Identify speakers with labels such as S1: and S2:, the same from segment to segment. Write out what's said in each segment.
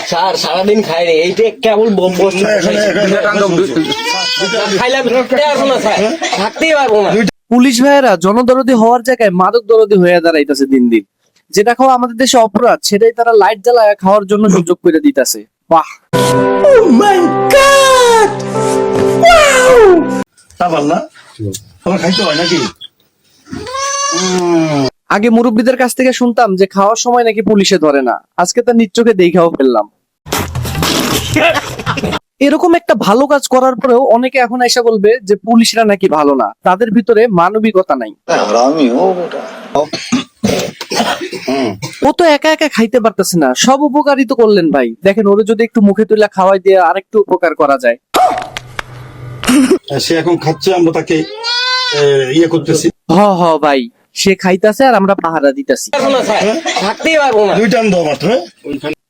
S1: Sir সারাদিন খাই রে, এইটা কেবল বোম বসছে, খাইলাম পারবো না স্যার, থাকতেই পারবো না।
S2: পুলিশ ভাইয়েরা জনদরদি হওয়ার জায়গায় মাদক দরদি হয়ে দাঁড়াইতেছে দিন দিন। যেটা খাওয়া আমাদের দেশে অপরাধ, সেটাই তারা লাইট জ্বালায় খাওয়ার জন্য সুযোগ করে দিতেছে। বাহ,
S3: খাইতে হয় নাকি?
S2: আগে মুরব্বীদের কাছ থেকে শুনতাম যে খাওয়ার সময় নাকি পুলিশে ধরে না, আজকে তার নিজ চোখে দেখাও ফেললাম। এরকম একটা ভালো কাজ করার পরেও অনেকে এখন এসে বলবে যে পুলিশরা নাকি ভালো না, তাদের ভিতরে মানবিকতা নাই। ও তো একা একা খাইতে পারতেছে না, সব উপকারই তো করলেন ভাই। দেখেন, ওরে যদি একটু মুখে তুলে খাওয়াই দিয়ে আরেকটু উপকার করা যায়।
S3: সে এখন খাচ্ছে, আমরা তাকে ইয়ে করতেছি।
S2: হ ভাই, সে খাইতাছে আর আমরা পাহারা দিতেছি।
S1: থাকতেই পারবো না।
S3: 2 টান দাও মাত্র।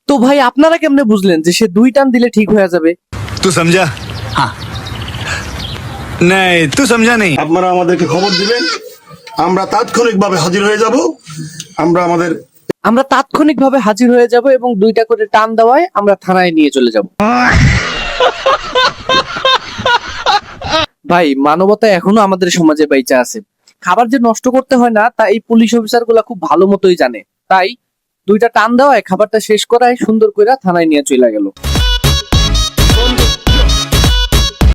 S2: তো ভাই, আপনারা কেমনে বুঝলেন যে সে 2 টান দিলে ঠিক হয়ে যাবে?
S4: तू समझा? हाँ नहीं तू समझा नहीं।
S3: আপনারা আমাদেরকে খবর দিবেন, আমরা তাৎক্ষণিকভাবে হাজির হয়ে যাব।
S2: আমরা তাৎক্ষণিকভাবে হাজির হয়ে যাব এবং 2টা করে টান দেওয়ায় আমরা থানায় নিয়ে চলে যাব। ভাই, মানবতা এখনো আমাদের সমাজে বাইচা আছে। খাবার যে নষ্ট করতে হয় না, তা এই পুলিশ অফিসার গুলা খুব ভালো মতোই জানে। তাই 2টা টান দেওয়ায় খাবারটা শেষ করায় সুন্দর করে থানায় নিয়ে চলে গেল।